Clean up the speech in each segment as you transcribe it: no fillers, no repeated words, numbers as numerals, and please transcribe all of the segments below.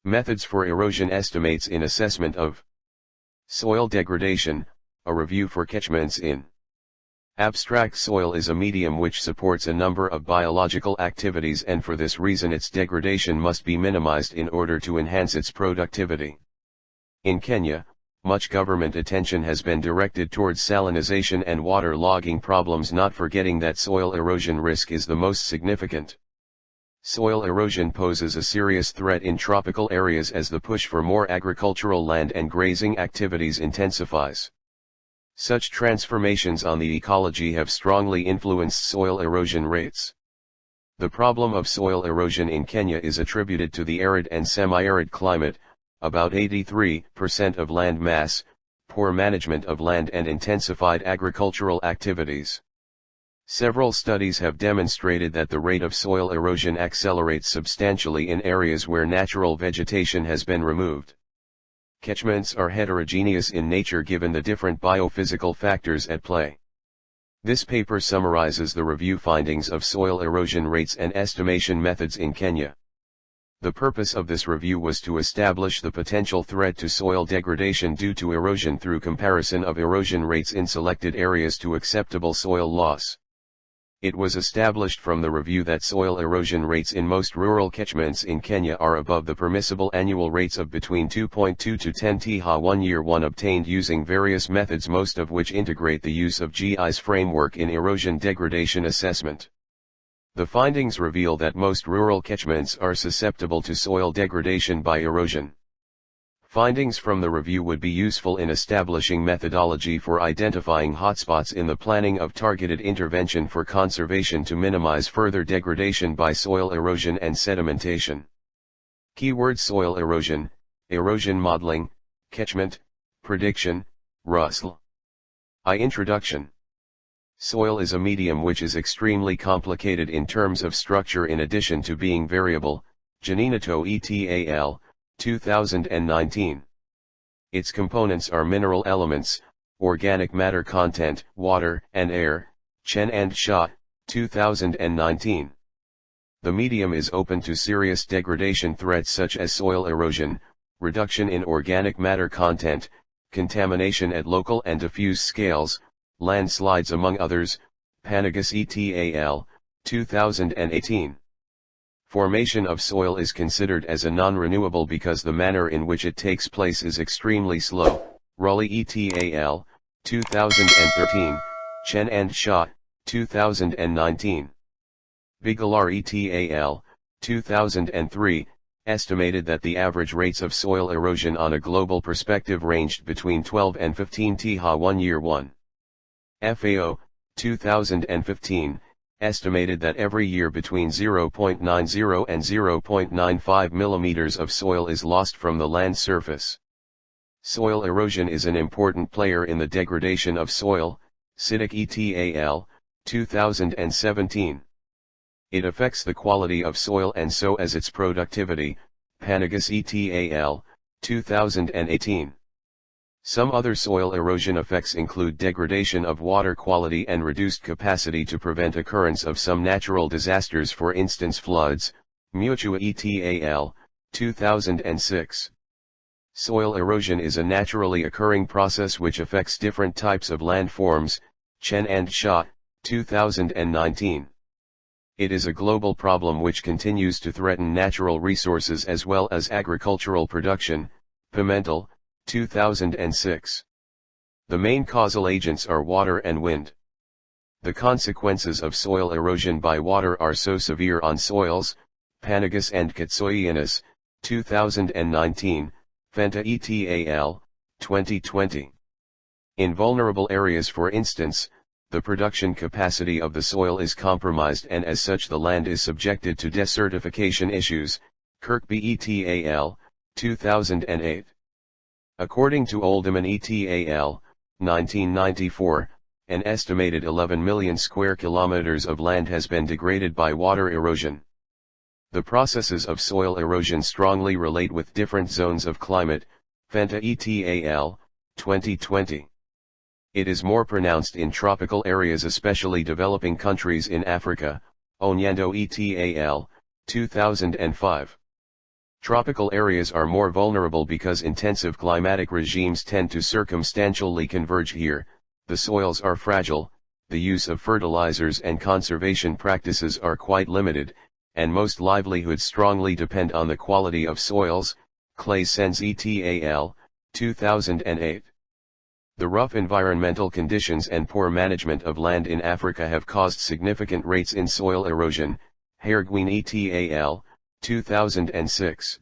Methods for erosion estimates in assessment of soil degradation, a review for catchments in abstract. Soil is a medium which supports a number of biological activities, and for this reason its degradation must be minimized in order to enhance its productivity. In Kenya, much government attention has been directed towards salinization and water logging problems, not forgetting that soil erosion risk is the most significant. Soil erosion poses a serious threat in tropical areas as the push for more agricultural land and grazing activities intensifies. Such transformations on the ecology have strongly influenced soil erosion rates. The problem of soil erosion in Kenya is attributed to the arid and semi-arid climate, about 83% of land mass, poor management of land and intensified agricultural activities. Several studies have demonstrated that the rate of soil erosion accelerates substantially in areas where natural vegetation has been removed. Catchments are heterogeneous in nature given the different biophysical factors at play. This paper summarizes the review findings of soil erosion rates and estimation methods in Kenya. The purpose of this review was to establish the potential threat to soil degradation due to erosion through comparison of erosion rates in selected areas to acceptable soil loss. It was established from the review that soil erosion rates in most rural catchments in Kenya are above the permissible annual rates of between 2.2 to 10 THA 1 year 1, obtained using various methods, most of which integrate the use of GI's framework in erosion degradation assessment. The findings reveal that most rural catchments are susceptible to soil degradation by erosion. Findings from the review would be useful in establishing methodology for identifying hotspots in the planning of targeted intervention for conservation to minimize further degradation by soil erosion and sedimentation. Keyword: soil erosion, erosion modeling, catchment, prediction, Russell. Introduction. Soil is a medium which is extremely complicated in terms of structure in addition to being variable. Janinato et al., 2019. Its components are mineral elements, organic matter content, water and air. Chen and Shah, 2019. The medium is open to serious degradation threats such as soil erosion, reduction in organic matter content, contamination at local and diffuse scales, landslides among others. Panagas et al., 2018. Formation of soil is considered as a non-renewable because the manner in which it takes place is extremely slow. Raleigh et al., 2013, Chen and Shah, 2019. Bigalar et al., 2003, estimated that the average rates of soil erosion on a global perspective ranged between 12 and 15 THA 1 year 1. FAO, 2015, estimated that every year between 0.90 and 0.95 millimeters of soil is lost from the land surface. Soil erosion is an important player in the degradation of soil. Siddiq et al., 2017. It affects the quality of soil and so as its productivity. Panagas et al., 2018. Some other soil erosion effects include degradation of water quality and reduced capacity to prevent occurrence of some natural disasters, for instance floods. Mutua et al., 2006. Soil erosion is a naturally occurring process which affects different types of landforms. Chen and Shah, 2019. It is a global problem which continues to threaten natural resources as well as agricultural production. Pimentel, 2006. The main causal agents are water and wind. The consequences of soil erosion by water are so severe on soils. Panagas and Katsoyianis, 2019, Fenta et al., 2020. In vulnerable areas, for instance, the production capacity of the soil is compromised and as such the land is subjected to desertification issues. Kirkby et al., 2008. According to Oldham et al., 1994, an estimated 11 million square kilometers of land has been degraded by water erosion. The processes of soil erosion strongly relate with different zones of climate. Fenta et al., 2020. It is more pronounced in tropical areas, especially developing countries in Africa. Onyando et al., 2005. Tropical areas are more vulnerable because intensive climatic regimes tend to circumstantially converge here, the soils are fragile, the use of fertilizers and conservation practices are quite limited, and most livelihoods strongly depend on the quality of soils. Clay Sens et al., 2008. The rough environmental conditions and poor management of land in Africa have caused significant rates in soil erosion. Herguin et al., 2006.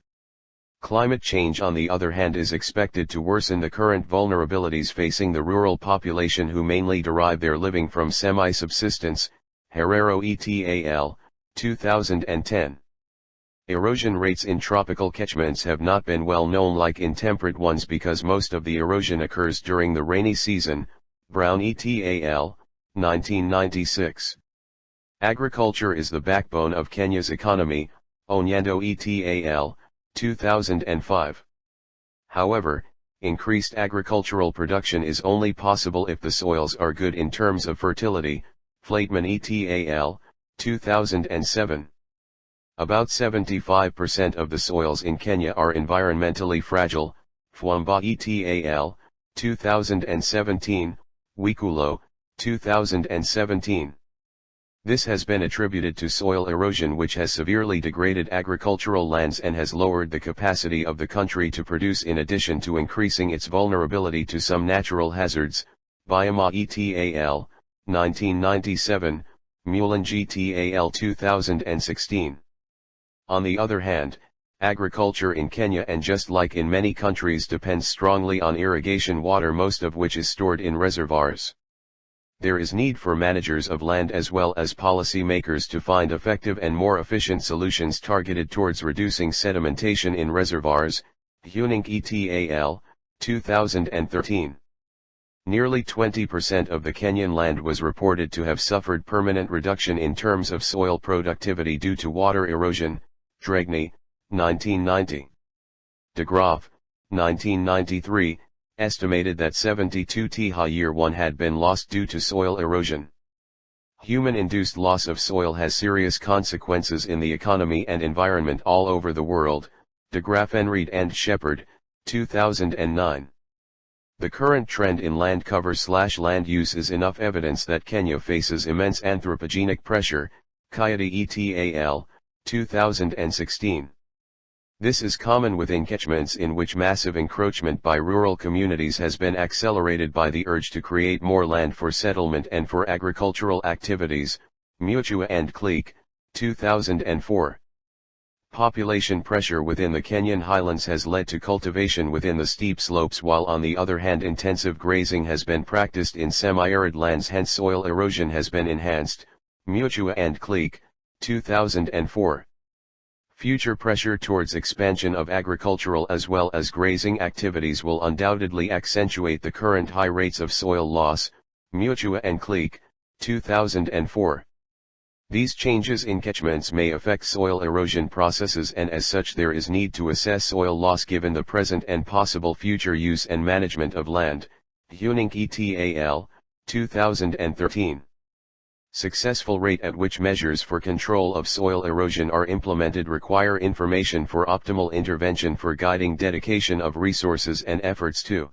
Climate change on the other hand is expected to worsen the current vulnerabilities facing the rural population who mainly derive their living from semi-subsistence. Herrero et al., 2010. Erosion rates in tropical catchments have not been well known like in temperate ones because most of the erosion occurs during the rainy season. Brown et al., 1996. Agriculture is the backbone of Kenya's economy. Onyando et al., 2005. However, increased agricultural production is only possible if the soils are good in terms of fertility. Flateman et al., 2007. About 75% of the soils in Kenya are environmentally fragile. Fwamba et al., 2017, Wikulo, 2017. This has been attributed to soil erosion which has severely degraded agricultural lands and has lowered the capacity of the country to produce in addition to increasing its vulnerability to some natural hazards. Bioma et al., 1997, Mulangi et al., 2016. On the other hand, agriculture in Kenya and just like in many countries depends strongly on irrigation water, most of which is stored in reservoirs. There is need for managers of land as well as policy makers to find effective and more efficient solutions targeted towards reducing sedimentation in reservoirs. Hunink et al., 2013. Nearly 20% of the Kenyan land was reported to have suffered permanent reduction in terms of soil productivity due to water erosion. Dregny, 1990. De Graaf, 1993, estimated that 72 THA year 1 had been lost due to soil erosion. Human-induced loss of soil has serious consequences in the economy and environment all over the world. De Graaf-Enried and Shepard, 2009. The current trend in land cover/land use is enough evidence that Kenya faces immense anthropogenic pressure. Coyote et al., 2016. This is common within catchments in which massive encroachment by rural communities has been accelerated by the urge to create more land for settlement and for agricultural activities. Mutua and Cleek, 2004. Population pressure within the Kenyan highlands has led to cultivation within the steep slopes, while on the other hand intensive grazing has been practiced in semi-arid lands, hence soil erosion has been enhanced. Mutua and Cleek, 2004. Future pressure towards expansion of agricultural as well as grazing activities will undoubtedly accentuate the current high rates of soil loss. Mutua and Cleek, 2004. These changes in catchments may affect soil erosion processes, and as such there is need to assess soil loss given the present and possible future use and management of land. Hunink et al., 2013. Successful rate at which measures for control of soil erosion are implemented require information for optimal intervention for guiding dedication of resources and efforts too.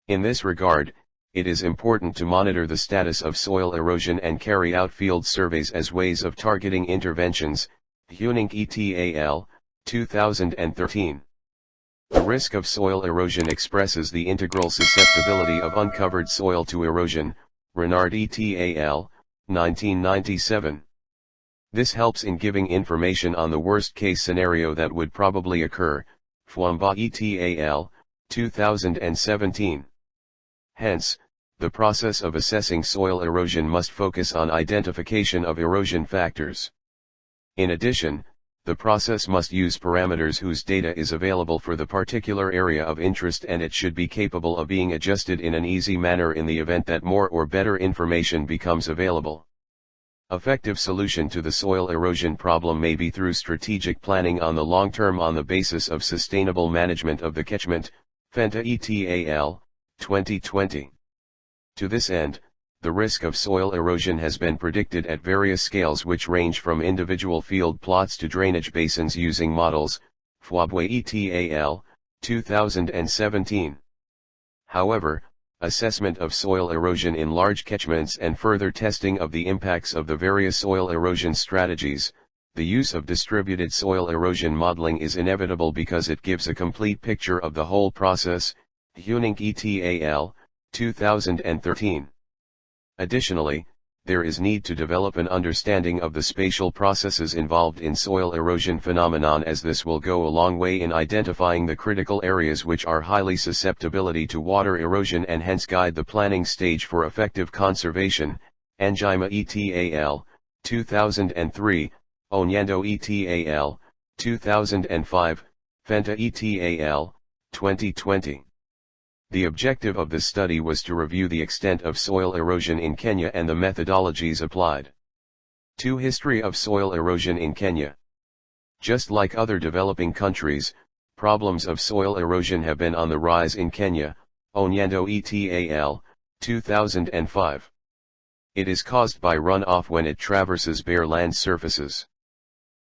In this regard, it is important to monitor the status of soil erosion and carry out field surveys as ways of targeting interventions. Hunink et al., 2013. The risk of soil erosion expresses the integral susceptibility of uncovered soil to erosion. Renard et al., 1997. This helps in giving information on the worst-case scenario that would probably occur. Fwamba et al., 2017. Hence, the process of assessing soil erosion must focus on identification of erosion factors. In addition, the process must use parameters whose data is available for the particular area of interest, and it should be capable of being adjusted in an easy manner in the event that more or better information becomes available. Effective solution to the soil erosion problem may be through strategic planning on the long term on the basis of sustainable management of the catchment. Fenta et al., 2020. To this end, the risk of soil erosion has been predicted at various scales which range from individual field plots to drainage basins using models. et al., 2017. However, assessment of soil erosion in large catchments and further testing of the impacts of the various soil erosion strategies, the use of distributed soil erosion modeling is inevitable because it gives a complete picture of the whole process. et al., 2013. Additionally, there is need to develop an understanding of the spatial processes involved in soil erosion phenomenon, as this will go a long way in identifying the critical areas which are highly susceptibility to water erosion and hence guide the planning stage for effective conservation. Anjima et al., 2003, Onyando et al., 2005, Fenta et al., 2020. The objective of this study was to review the extent of soil erosion in Kenya and the methodologies applied. 2. History of soil erosion in Kenya. Just like other developing countries, problems of soil erosion have been on the rise in Kenya. Onyando et al., 2005. It is caused by runoff when it traverses bare land surfaces.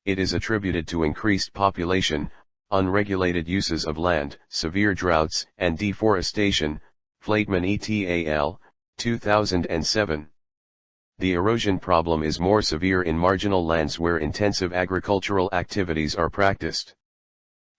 It is attributed to increased population, unregulated uses of land, severe droughts, and deforestation. Flateman et al., 2007. The erosion problem is more severe in marginal lands where intensive agricultural activities are practiced.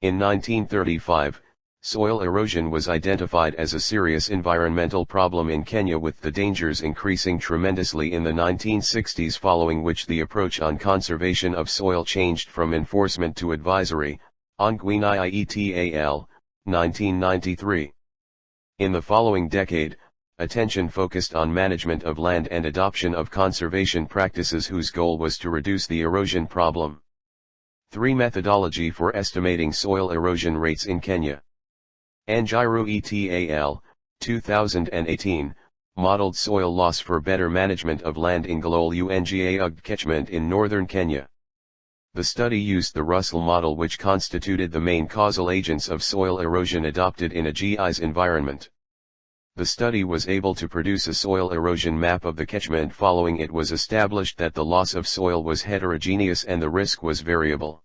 In 1935, soil erosion was identified as a serious environmental problem in Kenya, with the dangers increasing tremendously in the 1960s, following which the approach on conservation of soil changed from enforcement to advisory. Ongwini et al., 1993. In the following decade, attention focused on management of land and adoption of conservation practices whose goal was to reduce the erosion problem. 3. Methodology for estimating soil erosion rates in Kenya. Anjiru et al., 2018, modeled soil loss for better management of land in Galolunga catchment in northern Kenya. The study used the Russell model, which constituted the main causal agents of soil erosion adopted in a GIS environment. The study was able to produce a soil erosion map of the catchment. Following it was established that the loss of soil was heterogeneous and the risk was variable.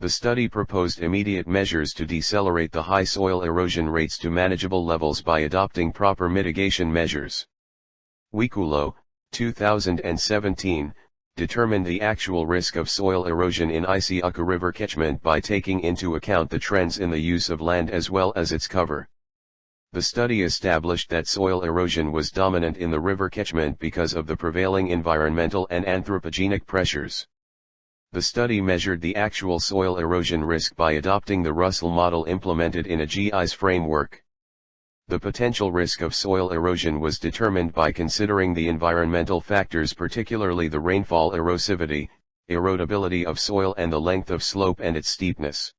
The study proposed immediate measures to decelerate the high soil erosion rates to manageable levels by adopting proper mitigation measures. Wikulo, 2017, determined the actual risk of soil erosion in Isiaka River catchment by taking into account the trends in the use of land as well as its cover. The study established that soil erosion was dominant in the river catchment because of the prevailing environmental and anthropogenic pressures. The study measured the actual soil erosion risk by adopting the Russell model implemented in a GIS framework. The potential risk of soil erosion was determined by considering the environmental factors, particularly the rainfall erosivity, erodibility of soil and the length of slope and its steepness.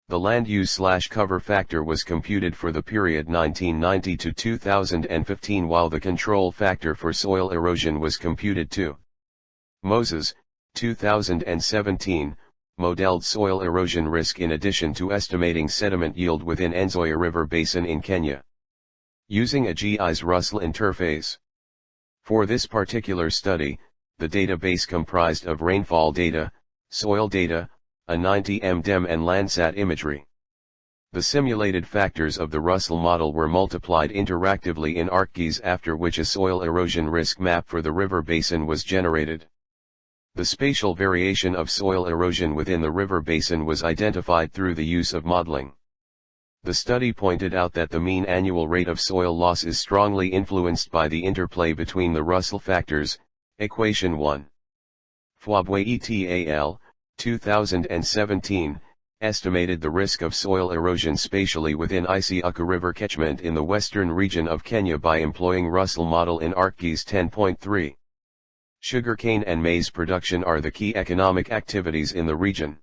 The land use/cover factor was computed for the period 1990 to 2015, while the control factor for soil erosion was computed too. Moses, 2017, modeled soil erosion risk in addition to estimating sediment yield within Nzoia River Basin in Kenya, using a GIS Russell interface. For this particular study, the database comprised of rainfall data, soil data, a 90 DEM and Landsat imagery. The simulated factors of the Russell model were multiplied interactively in ArcGIS, after which a soil erosion risk map for the river basin was generated. The spatial variation of soil erosion within the river basin was identified through the use of modeling. The study pointed out that the mean annual rate of soil loss is strongly influenced by the interplay between the Russell factors. Equation 1. Fwabwe et al., 2017, estimated the risk of soil erosion spatially within Isiaka River catchment in the western region of Kenya by employing Russell model in ArcGIS 10.3. Sugarcane and maize production are the key economic activities in the region.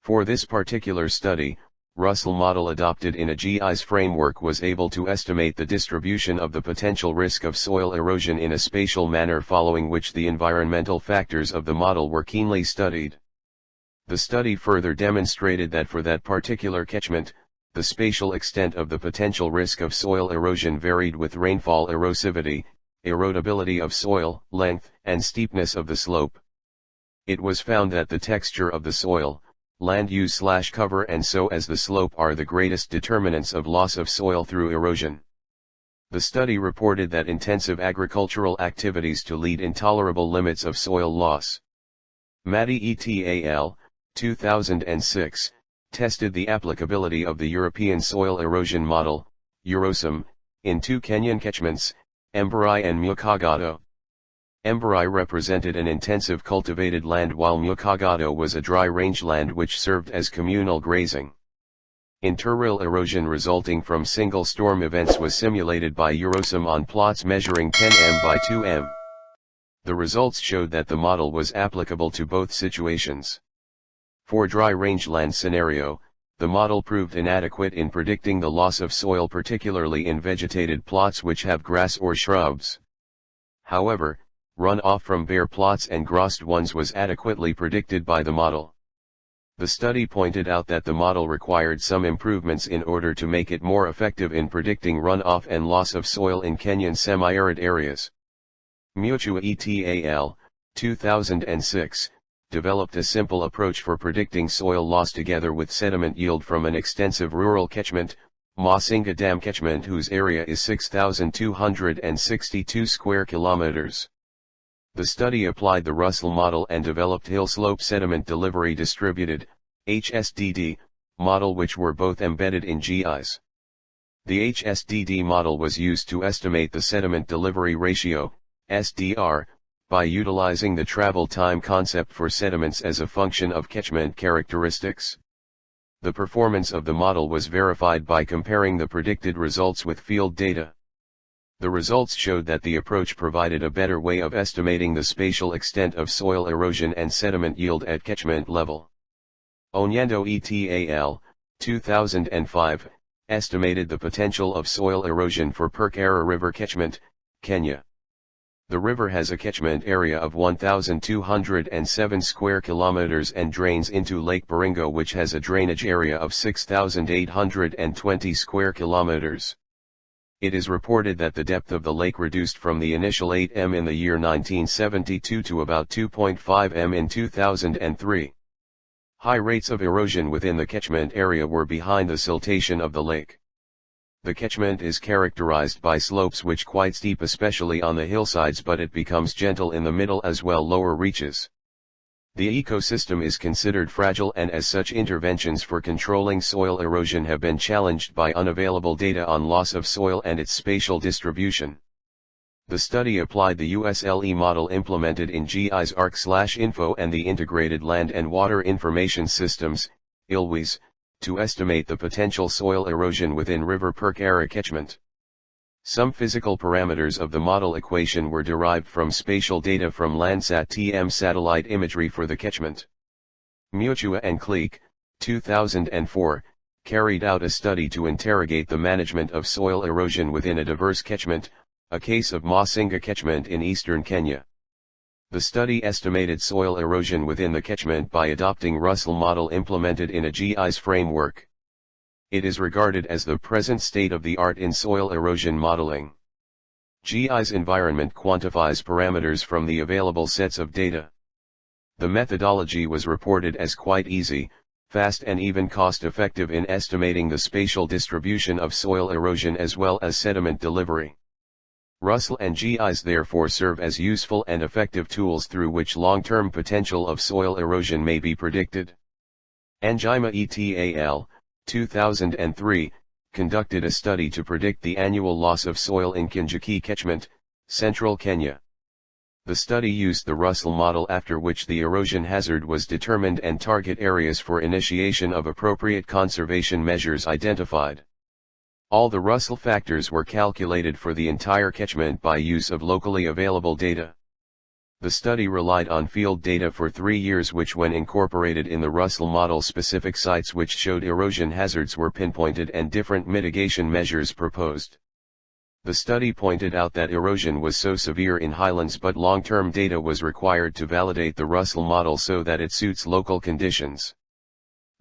For this particular study, Russell model adopted in a GIS framework was able to estimate the distribution of the potential risk of soil erosion in a spatial manner, following which the environmental factors of the model were keenly studied. The study further demonstrated that for that particular catchment, the spatial extent of the potential risk of soil erosion varied with rainfall erosivity, erodibility of soil, length, and steepness of the slope. It was found that the texture of the soil, land use/cover and so as the slope are the greatest determinants of loss of soil through erosion. The study reported that intensive agricultural activities to lead intolerable limits of soil loss. Matti et al., 2006, tested the applicability of the European soil erosion model, Erosion, in two Kenyan catchments, Emburai and Mukagado. Emburai represented an intensive cultivated land while Mukagado was a dry rangeland which served as communal grazing. Interrill erosion resulting from single storm events was simulated by Erosion on plots measuring 10 m by 2 m. The results showed that the model was applicable to both situations. For dry rangeland scenario, the model proved inadequate in predicting the loss of soil, particularly in vegetated plots which have grass or shrubs. However, runoff from bare plots and grassed ones was adequately predicted by the model. The study pointed out that the model required some improvements in order to make it more effective in predicting runoff and loss of soil in Kenyan semi-arid areas. Mutua et al., 2006, developed a simple approach for predicting soil loss together with sediment yield from an extensive rural catchment, Masinga Dam catchment, whose area is 6,262 square kilometers. The study applied the Russell model and developed hill slope sediment delivery distributed, HSDD, model which were both embedded in GIS. The HSDD model was used to estimate the sediment delivery ratio, SDR, by utilizing the travel time concept for sediments as a function of catchment characteristics. The performance of the model was verified by comparing the predicted results with field data. The results showed that the approach provided a better way of estimating the spatial extent of soil erosion and sediment yield at catchment level. Onyendo et al., 2005, estimated the potential of soil erosion for Percara River catchment, Kenya. The river has a catchment area of 1,207 square kilometers and drains into Lake Baringo, which has a drainage area of 6,820 square kilometers. It is reported that the depth of the lake reduced from the initial 8 m in the year 1972 to about 2.5 m in 2003. High rates of erosion within the catchment area were behind the siltation of the lake. The catchment is characterized by slopes which quite steep, especially on the hillsides, but it becomes gentle in the middle as well lower reaches. The ecosystem is considered fragile, and as such interventions for controlling soil erosion have been challenged by unavailable data on loss of soil and its spatial distribution. The study applied the USLE model implemented in GIS ARC/Info and the Integrated Land and Water Information Systems, ILWIS, to estimate the potential soil erosion within River Percara catchment. Some physical parameters of the model equation were derived from spatial data from Landsat-TM satellite imagery for the catchment. Mutua and Cleek, 2004, carried out a study to interrogate the management of soil erosion within a diverse catchment, a case of Masinga catchment in eastern Kenya. The study estimated soil erosion within the catchment by adopting Russell model implemented in a GIS framework. It is regarded as the present state of the art in soil erosion modeling. GIS environment quantifies parameters from the available sets of data. The methodology was reported as quite easy, fast and even cost-effective in estimating the spatial distribution of soil erosion as well as sediment delivery. Russell and GIS therefore serve as useful and effective tools through which long-term potential of soil erosion may be predicted. Anjima et al., 2003, conducted a study to predict the annual loss of soil in Kinjuki catchment, central Kenya. The study used the Russell model, after which the erosion hazard was determined and target areas for initiation of appropriate conservation measures identified. All the Russell factors were calculated for the entire catchment by use of locally available data. The study relied on field data for 3 years, which when incorporated in the Russell model, specific sites which showed erosion hazards were pinpointed and different mitigation measures proposed. The study pointed out that erosion was so severe in highlands, but long-term data was required to validate the Russell model so that it suits local conditions.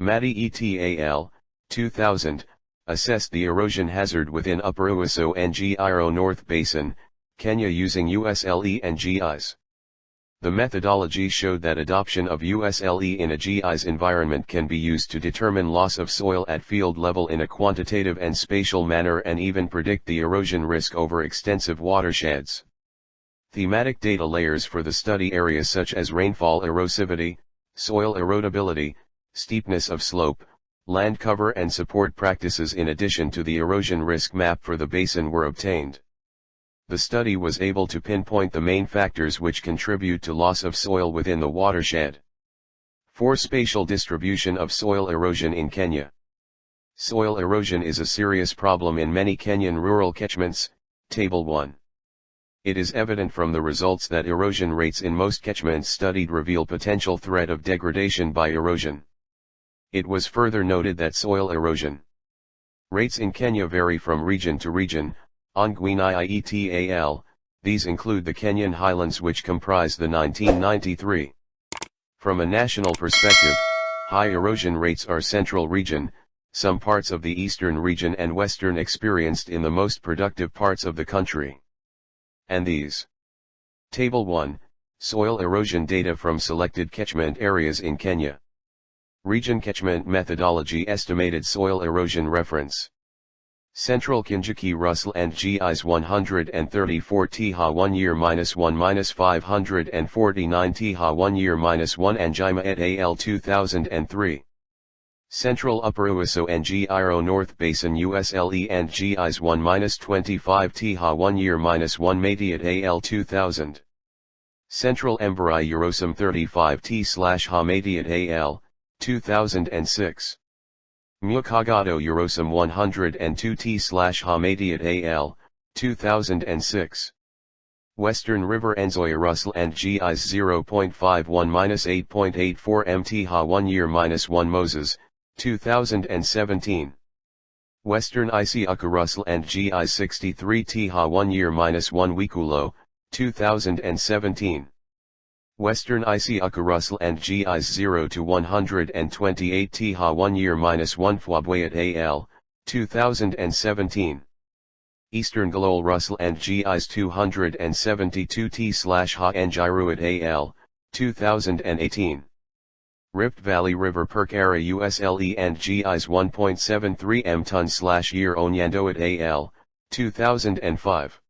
Matti et al., 2000, assessed the erosion hazard within Upper Uaso and Obiero North Basin, Kenya using USLE and GIS. The methodology showed that adoption of USLE in a GIS environment can be used to determine loss of soil at field level in a quantitative and spatial manner and even predict the erosion risk over extensive watersheds. Thematic data layers for the study areas such as rainfall erosivity, soil erodibility, steepness of slope, land cover and support practices in addition to the erosion risk map for the basin were obtained. The study was able to pinpoint the main factors which contribute to loss of soil within the watershed. 4. Spatial distribution of soil erosion in Kenya. Soil erosion is a serious problem in many Kenyan rural catchments, Table 1. It is evident from the results that erosion rates in most catchments studied reveal potential threat of degradation by erosion. It was further noted that soil erosion rates in Kenya vary from region to region. IJERT, these include the Kenyan highlands which comprise the 1993. From a national perspective, high erosion rates are central region, some parts of the eastern region and western experienced in the most productive parts of the country. And these. Table 1, Soil erosion data from selected catchment areas in Kenya. Region catchment methodology estimated soil erosion reference. Central Kinjuki Russell and GIs 134 THA 1 year -1 -549 THA 1 year -1 Anjima et al 2003. Central Upper Uaso and Obiero North Basin USLE and GIs 1 -25 THA 1 year -1 Mati et al 2000. Central Emburai Eurosum 35 T/Ha Mati et al. 2006. Mukagato Eurosum 102 T/Ha Mati et al. 2006. Western River Enzoia Russell and GIs 0.51-8.84 MTHA 1 year -1 Moses, 2017. Western Isiaka Russell and GIs 63 THA 1 year -1 Wikulo, 2017. Western Isiaka Russell and GIs 0 to 128 THA 1 year -1 Fwabwe et al., 2017. Eastern Galol Russell and GIs 272 T/Ha Njiru et al., 2018. Rift Valley River Percara USLE and GIs 1.73 M ton/year Onyando et al., 2005.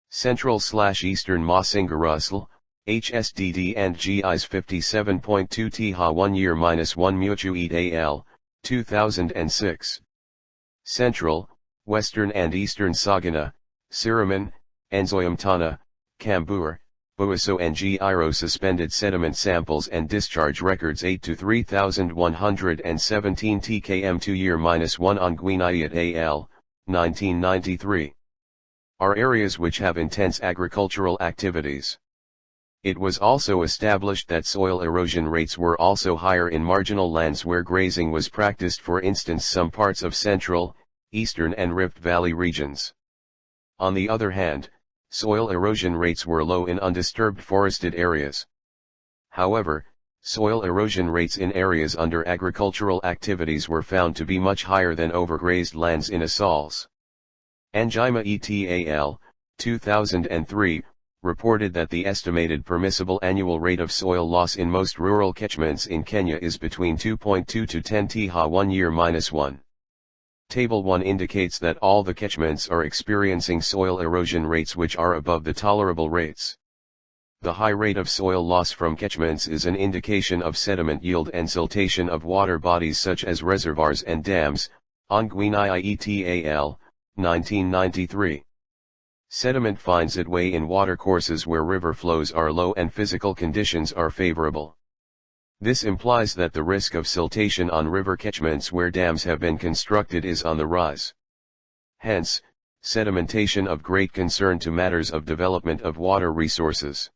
Central/Eastern Masinga Russell, HSDD and GIs 57.2 THA 1 year -1 Muchu et al., 2006. Central, Western and Eastern Sagana, Siraman, Enzoyamtana, Kambur, Buaso and Obiero suspended sediment samples and discharge records 8 to 3117 tkm 2 year -1 on Guinayat al., 1993. Are areas which have intense agricultural activities. It was also established that soil erosion rates were also higher in marginal lands where grazing was practiced, for instance some parts of Central, Eastern and Rift Valley regions. On the other hand, soil erosion rates were low in undisturbed forested areas. However, soil erosion rates in areas under agricultural activities were found to be much higher than overgrazed lands in Asals. Anjima et al., 2003, reported that the estimated permissible annual rate of soil loss in most rural catchments in Kenya is between 2.2 to 10 THA 1 year -1. Table 1 indicates that all the catchments are experiencing soil erosion rates which are above the tolerable rates. The high rate of soil loss from catchments is an indication of sediment yield and siltation of water bodies such as reservoirs and dams, Ongwini et al., 1993. Sediment finds its way in watercourses where river flows are low and physical conditions are favorable. This implies that the risk of siltation on river catchments where dams have been constructed is on the rise. Hence, sedimentation of great concern to matters of development of water resources.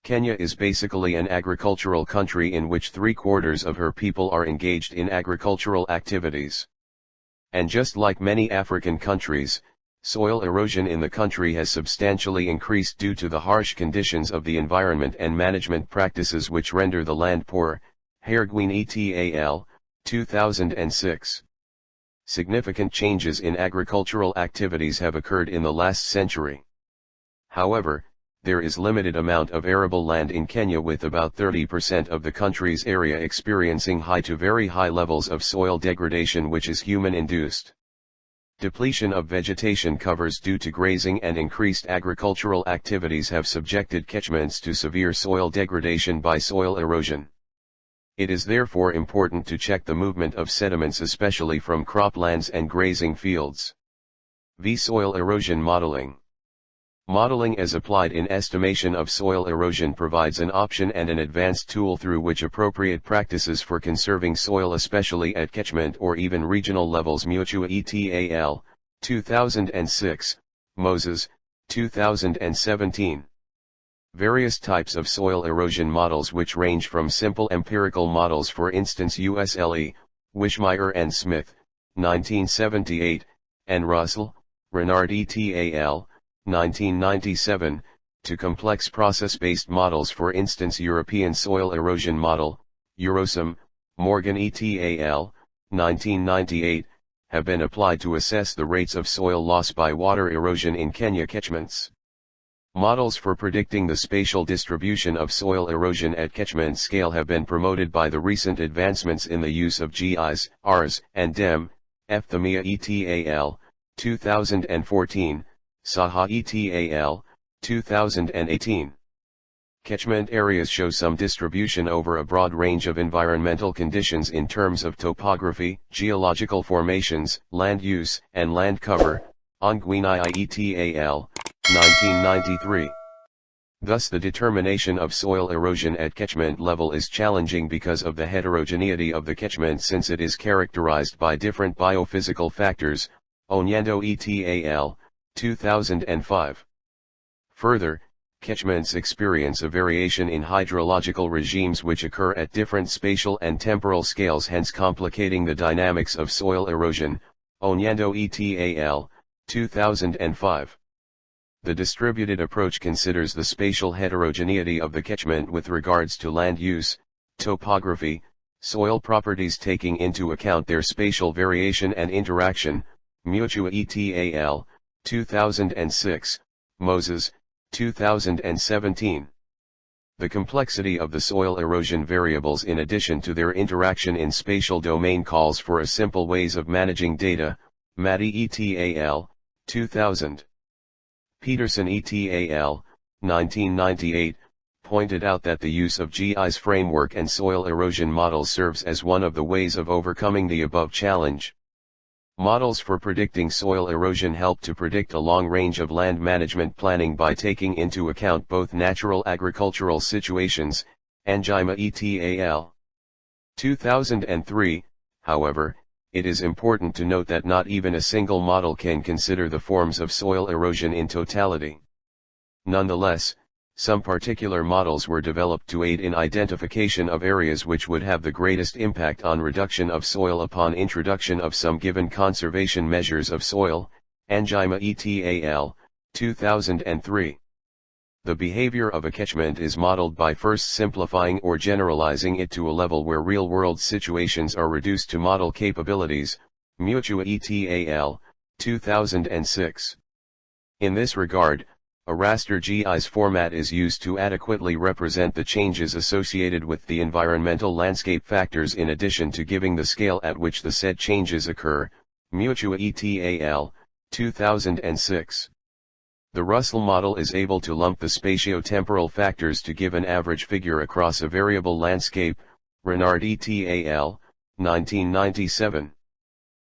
Kenya is basically an agricultural country in which 3/4 of her people are engaged in agricultural activities. And just like many African countries, soil erosion in the country has substantially increased due to the harsh conditions of the environment and management practices which render the land poor, Herguin et al., 2006. Significant changes in agricultural activities have occurred in the last century. However, there is limited amount of arable land in Kenya, with about 30% of the country's area experiencing high to very high levels of soil degradation, which is human-induced. Depletion of vegetation covers due to grazing and increased agricultural activities have subjected catchments to severe soil degradation by soil erosion. It is therefore important to check the movement of sediments, especially from croplands and grazing fields. Soil erosion modeling. Modeling as applied in estimation of soil erosion provides an option and an advanced tool through which appropriate practices for conserving soil, especially at catchment or even regional levels. Mutua et al., 2006, Moses, 2017. Various types of soil erosion models, which range from simple empirical models, for instance USLE, Wishmeyer and Smith, 1978, and Russell, Renard et al., 1997, to complex process-based models, for instance European Soil Erosion Model, Eurosum, Morgan et al., 1998, have been applied to assess the rates of soil loss by water erosion in Kenya catchments. Models for predicting the spatial distribution of soil erosion at catchment scale have been promoted by the recent advancements in the use of GIs, Rs, and DEM, Thamia et al., 2014, Saha et al., 2018. Catchment areas show some distribution over a broad range of environmental conditions in terms of topography, geological formations, land use, and land cover, Ongwini et al., 1993. Thus the determination of soil erosion at catchment level is challenging because of the heterogeneity of the catchment, since it is characterized by different biophysical factors, Onyando et al., 2005. Further, catchments experience a variation in hydrological regimes which occur at different spatial and temporal scales, hence complicating the dynamics of soil erosion, Onyando et al., 2005. The distributed approach considers the spatial heterogeneity of the catchment with regards to land use, topography, soil properties, taking into account their spatial variation and interaction, Mutua et al., 2006, Moses, 2017. The complexity of the soil erosion variables in addition to their interaction in spatial domain calls for a simple ways of managing data, Matty et al., 2000. Peterson et al., 1998, pointed out that the use of GIS framework and soil erosion models serves as one of the ways of overcoming the above challenge. Models for predicting soil erosion help to predict a long range of land management planning by taking into account both natural agricultural situations, Anjima et al. 2003, however, it is important to note that not even a single model can consider the forms of soil erosion in totality. Nonetheless, some particular models were developed to aid in identification of areas which would have the greatest impact on reduction of soil upon introduction of some given conservation measures of soil, Anjima et al., 2003. The behavior of a catchment is modeled by first simplifying or generalizing it to a level where real-world situations are reduced to model capabilities, Mutua et al., 2006. In this regard, a raster GIS format is used to adequately represent the changes associated with the environmental landscape factors in addition to giving the scale at which the said changes occur, Mutua et al., 2006. The Russell model is able to lump the spatio-temporal factors to give an average figure across a variable landscape, Renard et al., 1997.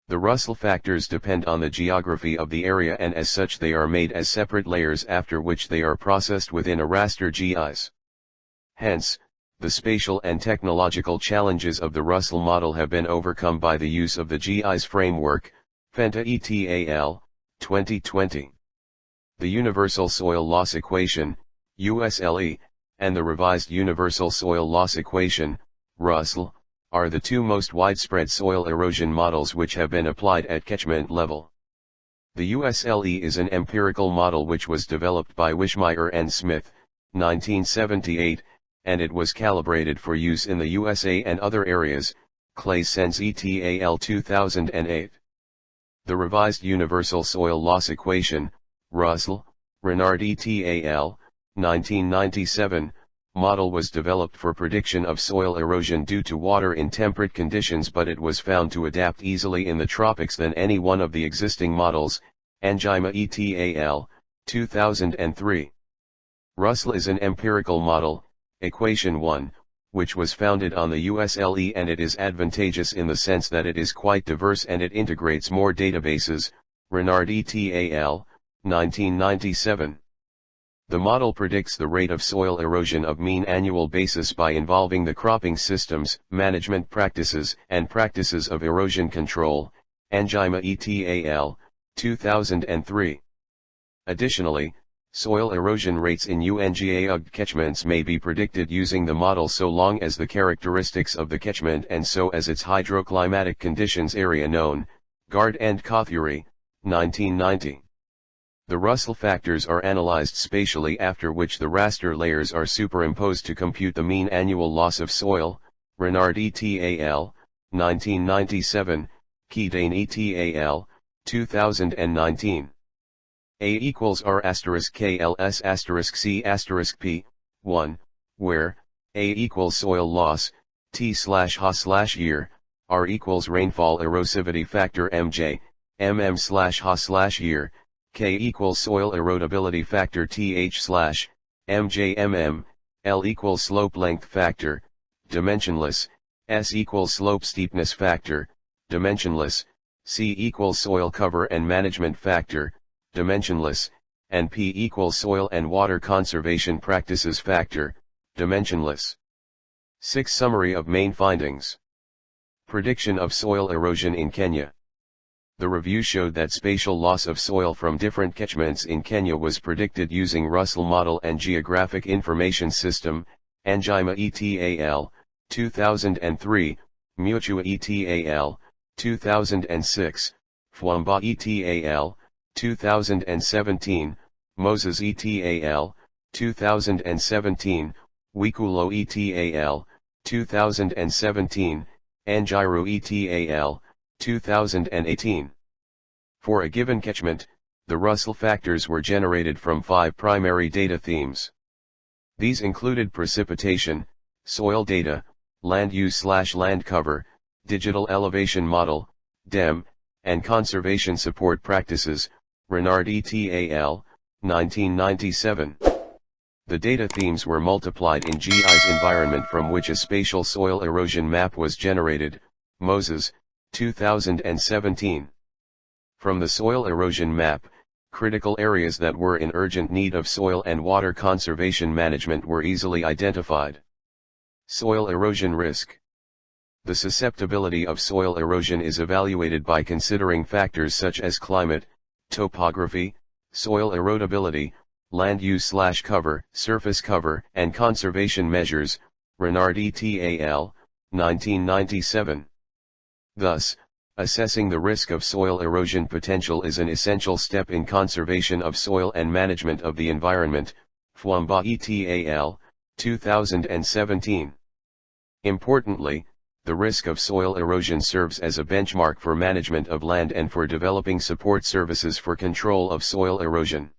The Russell factors depend on the geography of the area, and as such they are made as separate layers after which they are processed within a raster GIS. Hence, the spatial and technological challenges of the Russell model have been overcome by the use of the GIS framework, Fenta et al., 2020. The Universal Soil Loss Equation, USLE, and the Revised Universal Soil Loss Equation, Russell, are the two most widespread soil erosion models which have been applied at catchment level. The USLE is an empirical model which was developed by Wishmeyer and Smith, 1978, and it was calibrated for use in the USA and other areas, Clay-Sens et al. 2008. The Revised Universal Soil Loss Equation, Russell, Renard et al., 1997, model was developed for prediction of soil erosion due to water in temperate conditions, but it was found to adapt easily in the tropics than any one of the existing models. Anjima et al., 2003. Russell is an empirical model, equation 1, which was founded on the USLE, and it is advantageous in the sense that it is quite diverse and it integrates more databases. Renard et al., 1997. The model predicts the rate of soil erosion of mean annual basis by involving the cropping systems, management practices, and practices of erosion control. Anjima et al., 2003. Additionally, soil erosion rates in Untitled catchments may be predicted using the model so long as the characteristics of the catchment and so as its hydroclimatic conditions area known. Gard and Kothuri, 1990. The Russell factors are analyzed spatially, after which the raster layers are superimposed to compute the mean annual loss of soil. Renard et al., 1997, Keydane et al., 2019. A equals R asterisk KLS asterisk C asterisk P, 1, where A equals soil loss, T slash Ha slash year, R equals rainfall erosivity factor MJ, MM slash Ha slash year, K equals soil erodibility factor TH slash, MJ MM, L equals slope length factor, dimensionless, S equals slope steepness factor, dimensionless, C equals soil cover and management factor, dimensionless, and P equals soil and water conservation practices factor, dimensionless. 6. Summary of main findings. Prediction of soil erosion in Kenya. The review showed that spatial loss of soil from different catchments in Kenya was predicted using Russell Model and Geographic Information System. Anjima et al., 2003, Mutua et al., 2006, Fwamba et al., 2017, Moses et al., 2017, Wikulo et al., 2017, Anjiru et al., 2018. For a given catchment, the Russell factors were generated from 5 primary data themes. These included precipitation, soil data, land use/land cover, digital elevation model, DEM, and conservation support practices. Renard et al., 1997. The data themes were multiplied in GI's environment from which a spatial soil erosion map was generated. Moses, 2017. From the soil erosion map, critical areas that were in urgent need of soil and water conservation management were easily identified. Soil erosion risk. The susceptibility of soil erosion is evaluated by considering factors such as climate, topography, soil erodibility, land use/cover, surface cover, and conservation measures. Renard et al., 1997. Thus, assessing the risk of soil erosion potential is an essential step in conservation of soil and management of the environment. Fwamba et al., 2017. Importantly, the risk of soil erosion serves as a benchmark for management of land and for developing support services for control of soil erosion.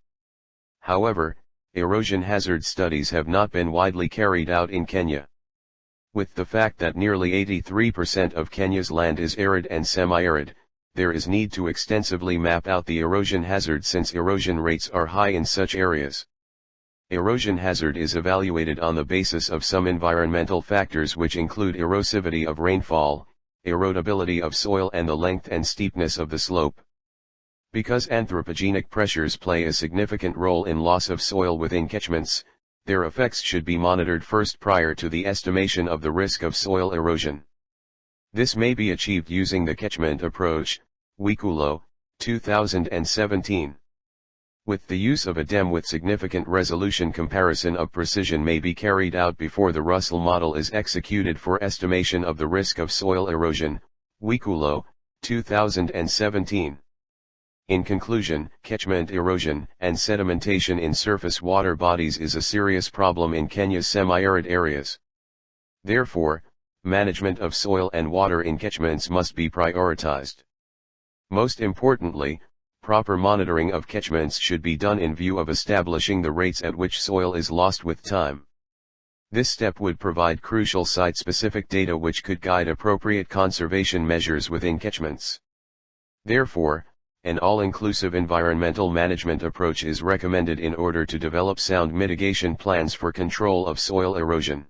However, erosion hazard studies have not been widely carried out in Kenya. With the fact that nearly 83% of Kenya's land is arid and semi-arid, there is need to extensively map out the erosion hazard since erosion rates are high in such areas. Erosion hazard is evaluated on the basis of some environmental factors which include erosivity of rainfall, erodibility of soil and the length and steepness of the slope. Because anthropogenic pressures play a significant role in loss of soil within catchments, their effects should be monitored first prior to the estimation of the risk of soil erosion. This may be achieved using the catchment approach, Wikulo, 2017. With the use of a DEM with significant resolution, comparison of precision may be carried out before the Russell model is executed for estimation of the risk of soil erosion. Wikulo, 2017. In conclusion, catchment erosion and sedimentation in surface water bodies is a serious problem in Kenya's semi-arid areas. Therefore, management of soil and water in catchments must be prioritized. Most importantly, proper monitoring of catchments should be done in view of establishing the rates at which soil is lost with time. This step would provide crucial site-specific data which could guide appropriate conservation measures within catchments. Therefore, an all-inclusive environmental management approach is recommended in order to develop sound mitigation plans for control of soil erosion.